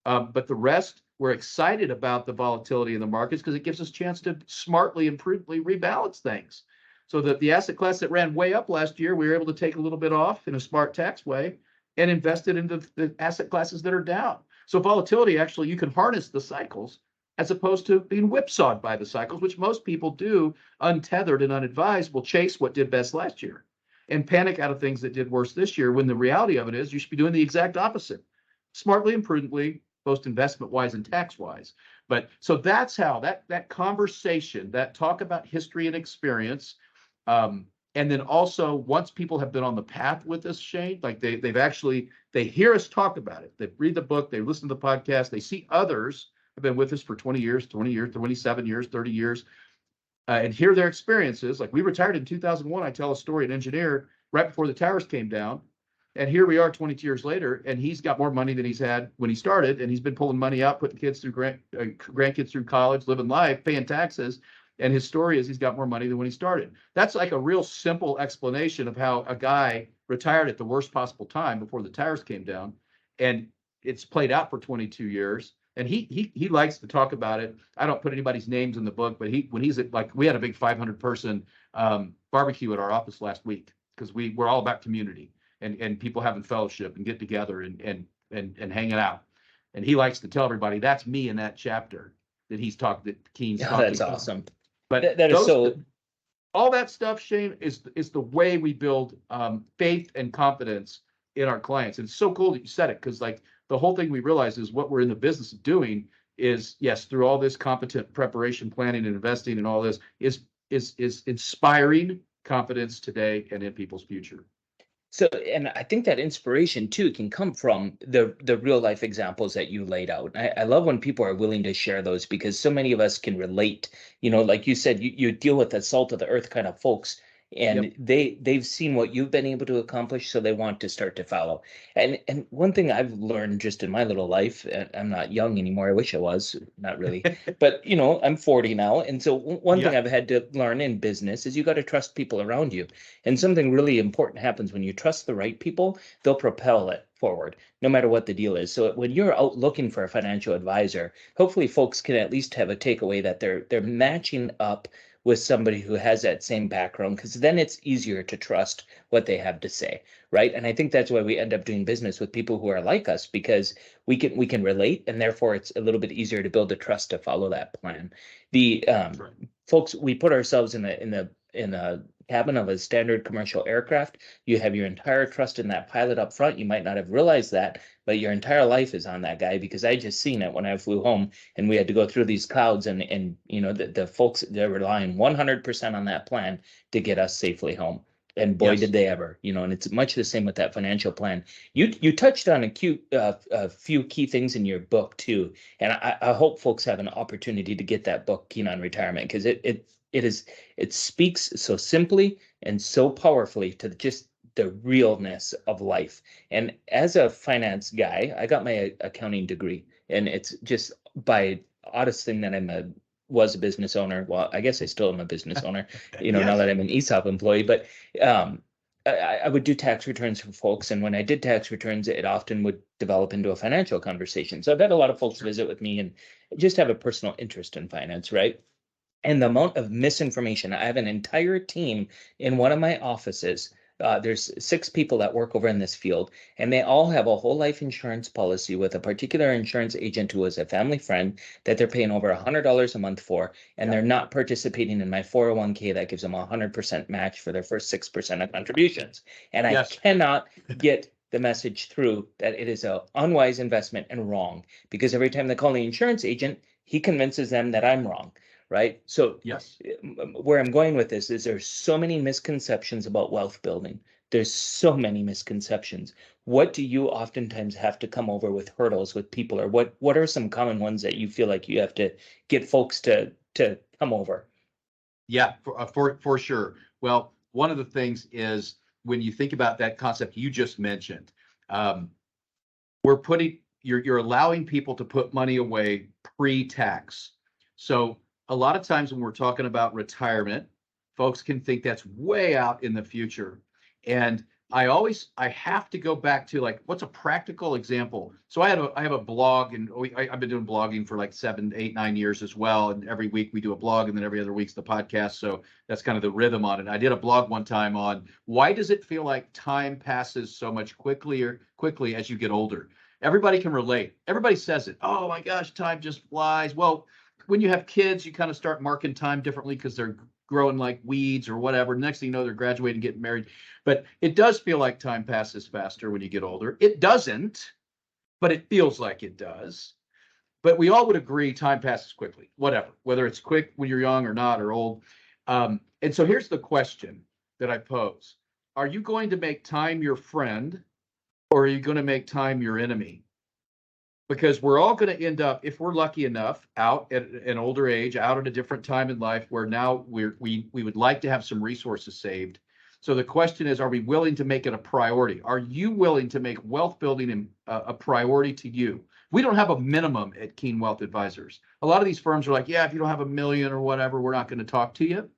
But the rest, we're excited about the volatility in the markets because it gives us a chance to smartly and prudently rebalance things. So that the asset class that ran way up last year, we were able to take a little bit off in a smart tax way and invest it into the asset classes that are down. So volatility, actually, you can harness the cycles as opposed to being whipsawed by the cycles, which most people do untethered and unadvised, will chase what did best last year and panic out of things that did worse this year, when the reality of it is you should be doing the exact opposite, smartly and prudently, both investment-wise and tax-wise. But so that's how that conversation, that talk about history and experience, and then also once people have been on the path with us, Shane, like they hear us talk about it, they read the book, they listen to the podcast, they see others have been with us for 20 years, 27 years, 30 years, and hear their experiences. Like we retired in 2001. I tell a story, an engineer, right before the towers came down. And here we are 22 years later, and he's got more money than he's had when he started. And he's been pulling money out, putting kids through grandkids through college, living life, paying taxes. And his story is he's got more money than when he started. That's like a real simple explanation of how a guy retired at the worst possible time before the towers came down. And it's played out for 22 years. And he likes to talk about it. I don't put anybody's names in the book, but when he's at, like, we had a big 500 person barbecue at our office last week because we're all about community and people having fellowship and get together and hanging out. And he likes to tell everybody that's me in that chapter that Keen's Yeah, talking that's about. awesome. But That is so. all that stuff, Shane, is the way we build faith and confidence in our clients. And it's so cool that you said it, because like the whole thing we realize is what we're in the business of doing is, yes, through all this competent preparation, planning, and investing and all this is inspiring confidence today and in people's future. So, and I think that inspiration too can come from the real life examples that you laid out. I love when people are willing to share those, because so many of us can relate. Like you said, you deal with the salt of the earth kind of folks, and Yep. they've seen what you've been able to accomplish, so they want to start to follow. And one thing I've learned just in my little life, and I'm not young anymore. I wish I was, not really, but I'm 40 now, and so one thing Yeah. I've had to learn in business is you got to trust people around you. And something really important happens when you trust the right people, they'll propel it forward, no matter what the deal is. So when you're out looking for a financial advisor, hopefully folks can at least have a takeaway that they're matching up with somebody who has that same background, because then it's easier to trust what they have to say, right? And I think that's why we end up doing business with people who are like us, because we can relate, and therefore it's a little bit easier to build the trust to follow that plan. The Right. folks, we put ourselves in a cabin of a standard commercial aircraft. You have your entire trust in that pilot up front. You might not have realized that, but your entire life is on that guy, because I just seen it when I flew home and we had to go through these clouds, and the folks, they're relying 100% on that plan to get us safely home. And boy, Yes. did they ever, and it's much the same with that financial plan. You touched on a few key things in your book too, and I hope folks have an opportunity to get that book, Keen on Retirement, because it speaks so simply and so powerfully to just the realness of life. And as a finance guy, I got my accounting degree, and it's just by oddest thing that was a business owner. Well, I guess I still am a business owner, now Yes. that I'm an ESOP employee. But um, I would do tax returns for folks, and when I did tax returns, it often would develop into a financial conversation. So I've had a lot of folks Sure. visit with me and just have a personal interest in finance, right? And the amount of misinformation. I have an entire team in one of my offices. There's 6 people that work over in this field, and they all have a whole life insurance policy with a particular insurance agent who is a family friend that they're paying over $100 a month for, and Yeah. they're not participating in my 401k that gives them a 100% match for their first 6% of contributions. And I Yes. cannot get the message through that it is a unwise investment and wrong, because every time they call the insurance agent, he convinces them that I'm wrong, right? So Yes. where I'm going with this is there's so many misconceptions about wealth building. There's so many misconceptions. What do you oftentimes have to come over with hurdles with people, or what are some common ones that you feel like you have to get folks to come over? Yeah, for sure. Well, one of the things is when you think about that concept you just mentioned, um, you're allowing people to put money away pre-tax. So a lot of times when we're talking about retirement, folks can think that's way out in the future. And I have to go back to, like, what's a practical example? So I have a blog, and I've been doing blogging for like 7, 8, 9 years as well. And every week we do a blog, and then every other week's the podcast. So that's kind of the rhythm on it. I did a blog one time on why does it feel like time passes so much quickly as you get older. Everybody can relate. Everybody says it. Oh my gosh, time just flies. Well, when you have kids, you kind of start marking time differently because they're growing like weeds or whatever. Next thing you know, they're graduating, getting married. But it does feel like time passes faster when you get older. It doesn't, but it feels like it does. But we all would agree time passes quickly, whatever, whether it's quick when you're young or not or old. And so here's the question that I pose. Are you going to make time your friend, or are you going to make time your enemy? Because we're all going to end up, if we're lucky enough, out at an older age, out at a different time in life where now we would like to have some resources saved. So the question is, are we willing to make it a priority? Are you willing to make wealth building a priority to you? We don't have a minimum at Keen Wealth Advisors. A lot of these firms are like, yeah, if you don't have a million or whatever, we're not going to talk to you.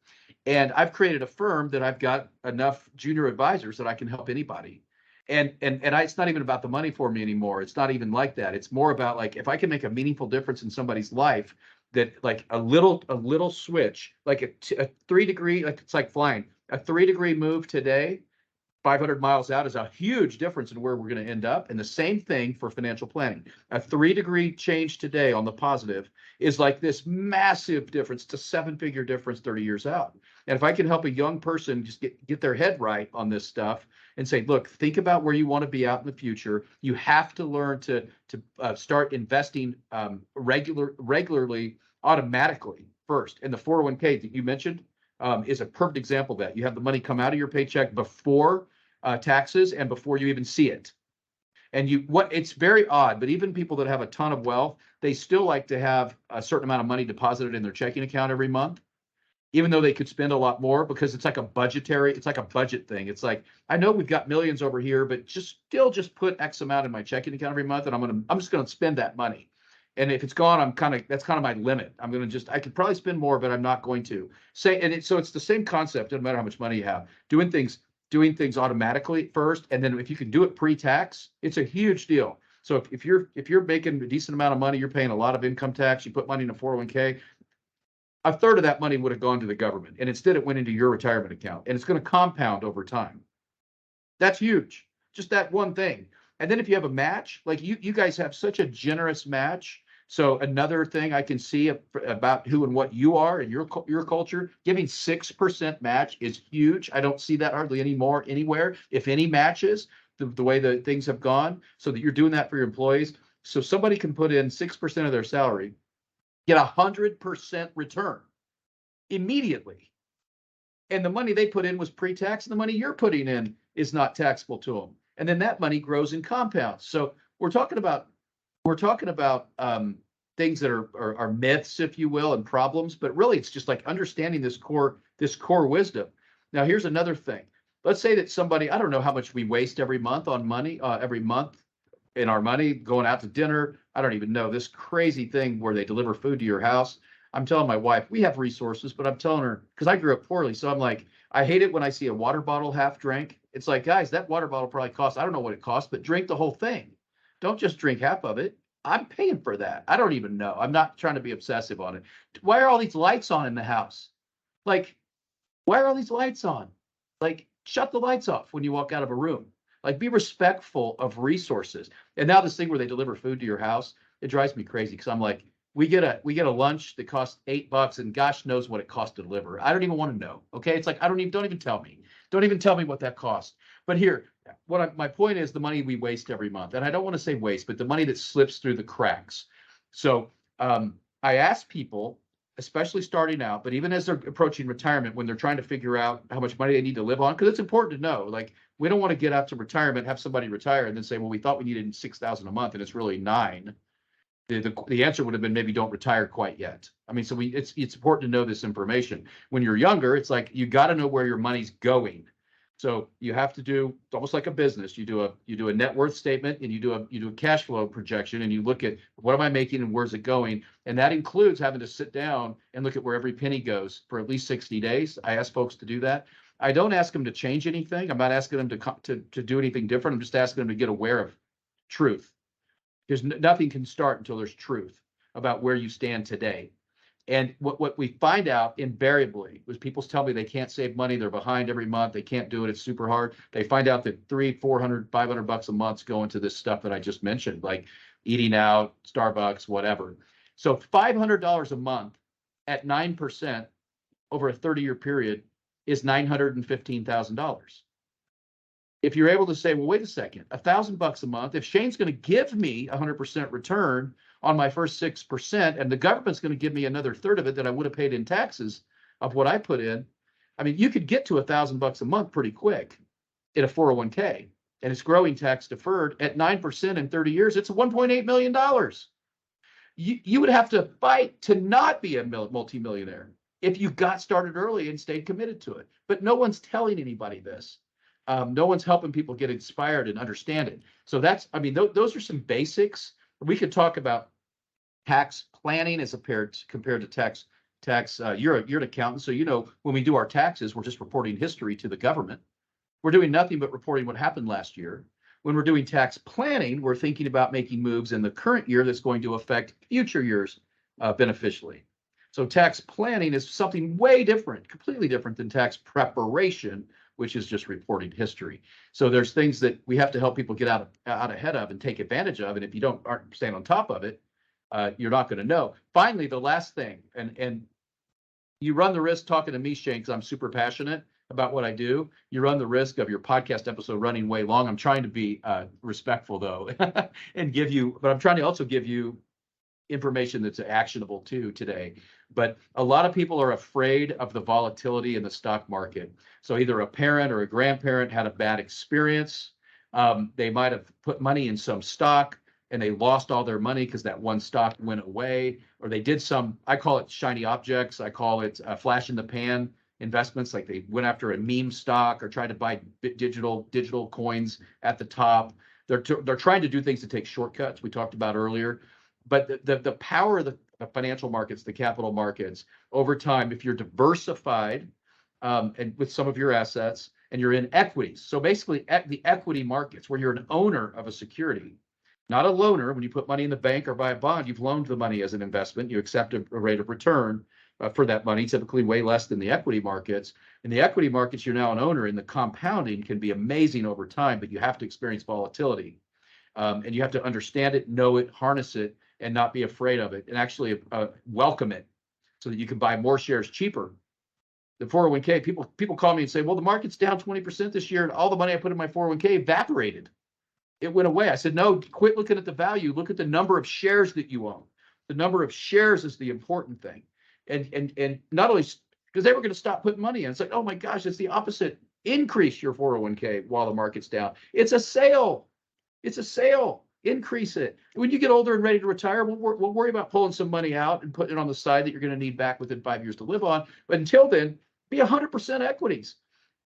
And I've created a firm that I've got enough junior advisors that I can help anybody. It's not even about the money for me anymore. It's not even like that. It's more about like if I can make a meaningful difference in somebody's life, that like a little switch, like a 3 degree, like it's like flying a 3 degree move today 500 miles out is a huge difference in where we're going to end up. And the same thing for financial planning. A 3 degree change today on the positive is like this massive difference. It's a 7-figure difference 30 years out. And if I can help a young person just get their head right on this stuff and say, look, think about where you want to be out in the future. You have to learn to start investing regularly, automatically first. And the 401k that you mentioned is a perfect example of that. You have the money come out of your paycheck before taxes and before you even see it. And it's very odd, but even people that have a ton of wealth, they still like to have a certain amount of money deposited in their checking account every month, even though they could spend a lot more, because it's like a budget thing. It's like, I know we've got millions over here, but just put X amount in my checking account every month, and I'm just going to spend that money. And if it's gone, that's kind of my limit. I could probably spend more, but I'm not going to so it's the same concept. Doesn't matter how much money you have, doing things automatically first. And then if you can do it pre-tax, it's a huge deal. So if you're making a decent amount of money, you're paying a lot of income tax, you put money in a 401k, a third of that money would have gone to the government. And instead it went into your retirement account, and it's going to compound over time. That's huge. Just that one thing. And then if you have a match, like you guys have such a generous match. So another thing I can see about who and what you are and your culture, giving 6% match is huge. I don't see that hardly anymore anywhere. If any matches, the way that things have gone, so that you're doing that for your employees. So somebody can put in 6% of their salary, get 100% return immediately. And the money they put in was pre-tax, and the money you're putting in is not taxable to them. And then that money grows and compounds. So we're talking about things that are myths, if you will, and problems, but really it's just like understanding this core wisdom. Now, here's another thing. Let's say that somebody, I don't know how much we waste every month on money, every month in our money, going out to dinner. I don't even know, this crazy thing where they deliver food to your house. I'm telling my wife, we have resources, but I'm telling her, because I grew up poorly. So I'm like, I hate it when I see a water bottle half drank. It's like, guys, that water bottle probably costs, I don't know what it costs, but drink the whole thing. Don't just drink half of it. I'm paying for that. I don't even know. I'm not trying to be obsessive on it. Why are all these lights on in the house? Like, why are all these lights on? Like, shut the lights off when you walk out of a room. Like, be respectful of resources. And now this thing where they deliver food to your house, it drives me crazy, because I'm like, we get a lunch that costs $8, and gosh knows what it costs to deliver. I don't even want to know. Okay, it's like, don't even tell me. Don't even tell me what that costs. But here, my point is the money we waste every month, and I don't want to say waste, but the money that slips through the cracks. So I ask people, especially starting out, but even as they're approaching retirement, when they're trying to figure out how much money they need to live on, because it's important to know. Like, we don't want to get out to retirement, have somebody retire, and then say, well, we thought we needed $6,000 a month, and it's really $9,000. The answer would have been maybe don't retire quite yet. I mean, so it's important to know this information. When you're younger, it's like you got to know where your money's going. So you have to do, it's almost like a business. You do a net worth statement, and you do a cash flow projection, and you look at what am I making and where's it going, and that includes having to sit down and look at where every penny goes for at least 60 days. I ask folks to do that. I don't ask them to change anything. I'm not asking them to do anything different. I'm just asking them to get aware of truth. Because nothing can start until there's truth about where you stand today. And what we find out invariably was people tell me they can't save money, they're behind every month, they can't do it, it's super hard. They find out that $300, $400, $500 a month go into this stuff that I just mentioned, like eating out, Starbucks, whatever. So $500 a month at 9% over a 30-year period is $915,000. If you're able to say, well, wait a second, $1,000 a month, if Shane's going to give me 100% return on my first 6%, and the government's going to give me another third of it that I would have paid in taxes of what I put in, I mean, you could get to $1,000 a month pretty quick in a 401k, and it's growing tax deferred at 9% in 30 years. It's $1.8 million. You would have to fight to not be a multimillionaire if you got started early and stayed committed to it. But no one's telling anybody this. No one's helping people get inspired and understand it. So those are some basics. We could talk about tax planning as compared to tax. You're an accountant, so when we do our taxes, we're just reporting history to the government. We're doing nothing but reporting what happened last year. When we're doing tax planning, we're thinking about making moves in the current year that's going to affect future years beneficially. So tax planning is something way different, completely different than tax preparation, which is just reporting history. So there's things that we have to help people get out ahead of and take advantage of. And if you aren't staying on top of it, you're not going to know. Finally, the last thing, and you run the risk talking to me, Shane, because I'm super passionate about what I do. You run the risk of your podcast episode running way long. I'm trying to be respectful though, and but I'm trying to also give you information that's actionable too today. But a lot of people are afraid of the volatility in the stock market. So either a parent or a grandparent had a bad experience. They might have put money in some stock and they lost all their money because that one stock went away, or they did I call it shiny objects. I call it flash in the pan investments. Like they went after a meme stock or tried to buy digital coins at the top. They're trying to do things to take shortcuts we talked about earlier. But the power of the financial markets, the capital markets, over time, if you're diversified and with some of your assets and you're in equities, so basically the equity markets where you're an owner of a security, not a loaner. When you put money in the bank or buy a bond, you've loaned the money as an investment. You accept a rate of return for that money, typically way less than the equity markets. In the equity markets, you're now an owner, and the compounding can be amazing over time, but you have to experience volatility. And you have to understand it, know it, harness it, and not be afraid of it, and actually welcome it so that you can buy more shares cheaper. The 401k, people call me and say, well, the market's down 20% this year, and all the money I put in my 401k evaporated. It went away. I said, no, quit looking at the value. Look at the number of shares that you own. The number of shares is the important thing. And not only because they were going to stop putting money in. It's like, oh my gosh, it's the opposite. Increase your 401k while the market's down. It's a sale. It's a sale. Increase it. When you get older and ready to retire, we'll worry about pulling some money out and putting it on the side that you're going to need back within 5 years to live on. But until then, be 100% equities.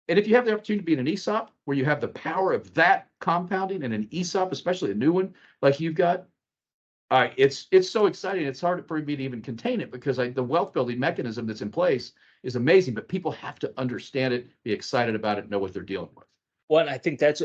And if you have the opportunity to be in an ESOP where you have the power of that compounding, and an ESOP, especially a new one like you've got, it's so exciting. It's hard for me to even contain it because the wealth building mechanism that's in place is amazing, but people have to understand it, be excited about it, know what they're dealing with. Well, I think that's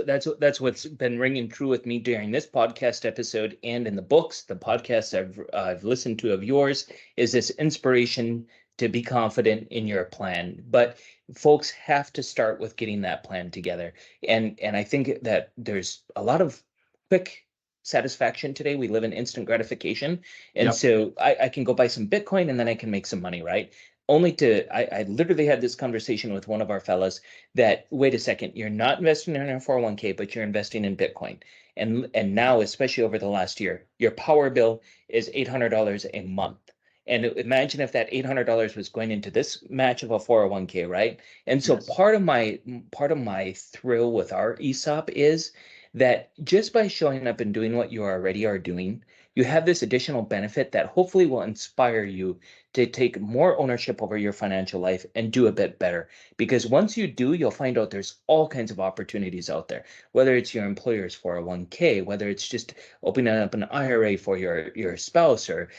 what's been ringing true with me during this podcast episode and in the books, the podcasts I've listened to of yours, is this inspiration to be confident in your plan. But folks have to start with getting that plan together. And I think that there's a lot of quick satisfaction today. We live in instant gratification. And Yep. so I can go buy some Bitcoin and then I can make some money, right? I literally had this conversation with one of our fellows that, wait a second, you're not investing in a 401k, but you're investing in Bitcoin. And now, especially over the last year, your power bill is $800 a month. And imagine if that $800 was going into this match of a 401k, right? And so Yes. part of my thrill with our ESOP is that just by showing up and doing what you already are doing, you have this additional benefit that hopefully will inspire you to take more ownership over your financial life and do a bit better. Because once you do, you'll find out there's all kinds of opportunities out there, whether it's your employer's 401k, whether it's just opening up an IRA for your spouse, or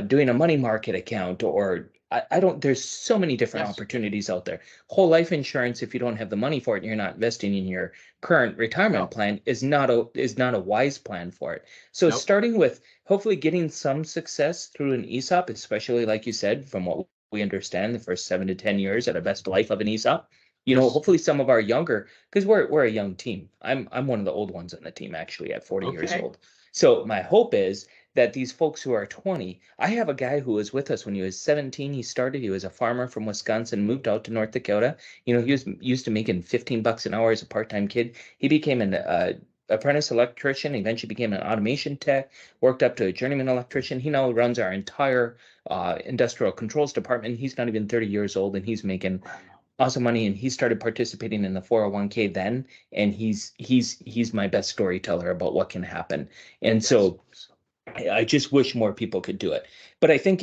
doing a money market account, or there's so many different Yes. opportunities out there. Whole life insurance, if you don't have the money for it and you're not investing in your current retirement No. plan, is not a wise plan for it. So Nope. starting with hopefully getting some success through an ESOP, especially like you said, from what we understand, the first 7 to 10 years at a best life of an ESOP. Yes. Hopefully some of our younger, because we're a young team. I'm one of the old ones on the team actually at 40 years Okay. old. So my hope is that these folks who are 20, I have a guy who was with us when he was 17. He was a farmer from Wisconsin, moved out to North Dakota. He was used to making $15 an hour as a part-time kid. He became an apprentice electrician, eventually became an automation tech, worked up to a journeyman electrician. He now runs our entire industrial controls department. He's not even 30 years old, and he's making awesome money. And he started participating in the 401k then, and he's my best storyteller about what can happen. And so I just wish more people could do it. But I think,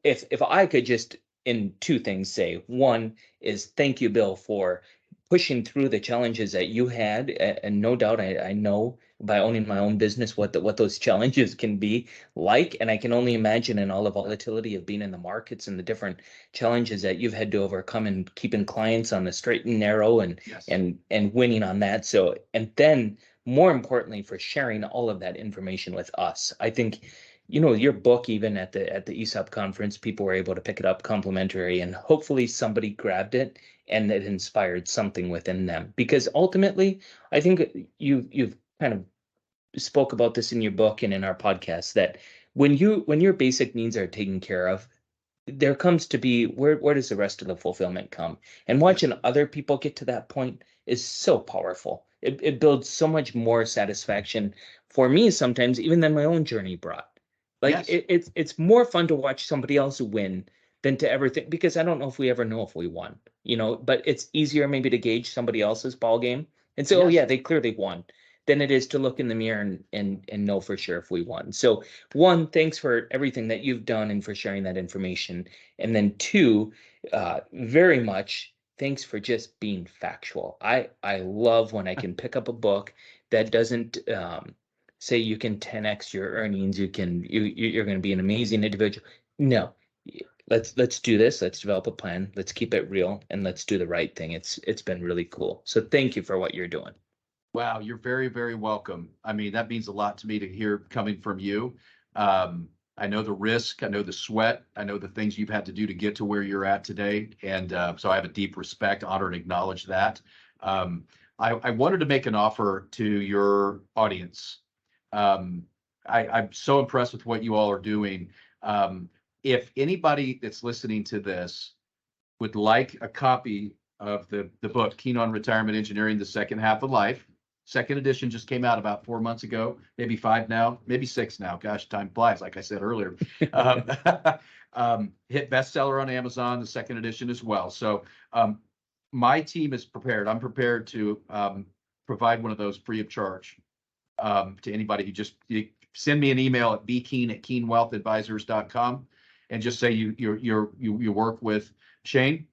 if I could just in two things say, one is thank you, Bill, for pushing through the challenges that you had. And no doubt, I know by owning my own business, what those challenges can be like. And I can only imagine in all the volatility of being in the markets and the different challenges that you've had to overcome and keeping clients on the straight and narrow and Yes. and winning on that. So, and then more importantly, for sharing all of that information with us. I think, your book, even at the ESOP conference, people were able to pick it up complimentary, and hopefully somebody grabbed it and it inspired something within them. Because ultimately, I think you've kind of spoke about this in your book and in our podcast, that when your basic needs are taken care of, there comes to be, where does the rest of the fulfillment come? And Yes. watching other people get to that point is so powerful. It builds so much more satisfaction for me sometimes, even than my own journey brought. Like Yes. it's more fun to watch somebody else win than to ever think, because I don't know if we ever know if we won, but it's easier maybe to gauge somebody else's ball game and say, oh yeah, Yes. they clearly won, than it is to look in the mirror and know for sure if we won. So one, thanks for everything that you've done and for sharing that information. And then two, very much thanks for just being factual. I love when I can pick up a book that doesn't say you can 10x your earnings, you're going to be an amazing individual. No. Let's do this. Let's develop a plan. Let's keep it real and let's do the right thing. It's been really cool. So thank you for what you're doing. Wow, you're very, very welcome. I mean, that means a lot to me to hear coming from you. I know the risk, I know the sweat, I know the things you've had to do to get to where you're at today. And so I have a deep respect, honor, and acknowledge that. I wanted to make an offer to your audience. I'm so impressed with what you all are doing. If anybody that's listening to this would like a copy of the book, Keen on Retirement Engineering, The Second Half of Life. Second edition just came out about 4 months ago, maybe 5 now, maybe 6 now. Gosh, time flies, like I said earlier. Um, hit bestseller on Amazon, the second edition as well. So my team is prepared. I'm prepared to provide one of those free of charge to anybody who you send me an email at bkeen@keenwealthadvisors.com and just say you work with Shane.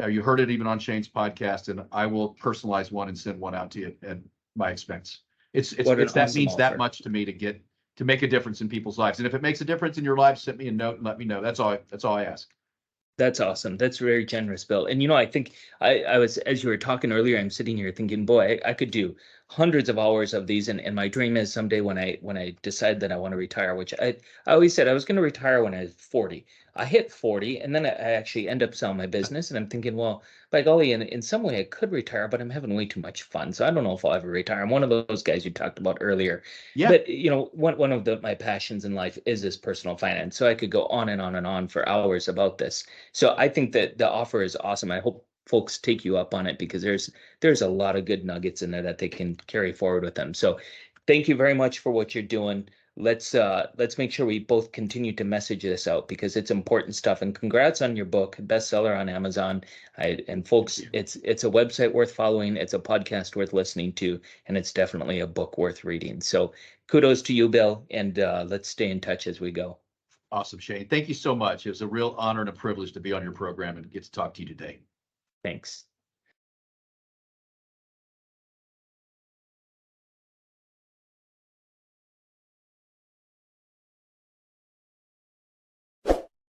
You heard it even on Shane's podcast, and I will personalize one and send one out to you at my expense. What an That awesome means that offer. much to me to make a difference in people's lives. And if it makes a difference in your life, send me a note and let me know. That's all I ask. That's awesome. That's very generous, Bill. And I think I was, as you were talking earlier, I'm sitting here thinking, boy, I could do hundreds of hours of these. And my dream is someday when I decide that I want to retire, which I always said I was going to retire when I was 40. I hit 40 and then I actually end up selling my business. And I'm thinking, well, by golly, in some way I could retire, but I'm having way too much fun. So I don't know if I'll ever retire. I'm one of those guys you talked about earlier. Yeah. But one of my passions in life is this personal finance. So I could go on and on and on for hours about this. So I think that the offer is awesome. I hope folks take you up on it, because there's a lot of good nuggets in there that they can carry forward with them. So thank you very much for what you're doing. Let's make sure we both continue to message this out, because it's important stuff. And congrats on your book, bestseller on Amazon. And folks, it's a website worth following, it's a podcast worth listening to, and it's definitely a book worth reading. So kudos to you, Bill, and let's stay in touch as we go. Awesome, Shane. Thank you so much. It was a real honor and a privilege to be on your program and get to talk to you today. Thanks.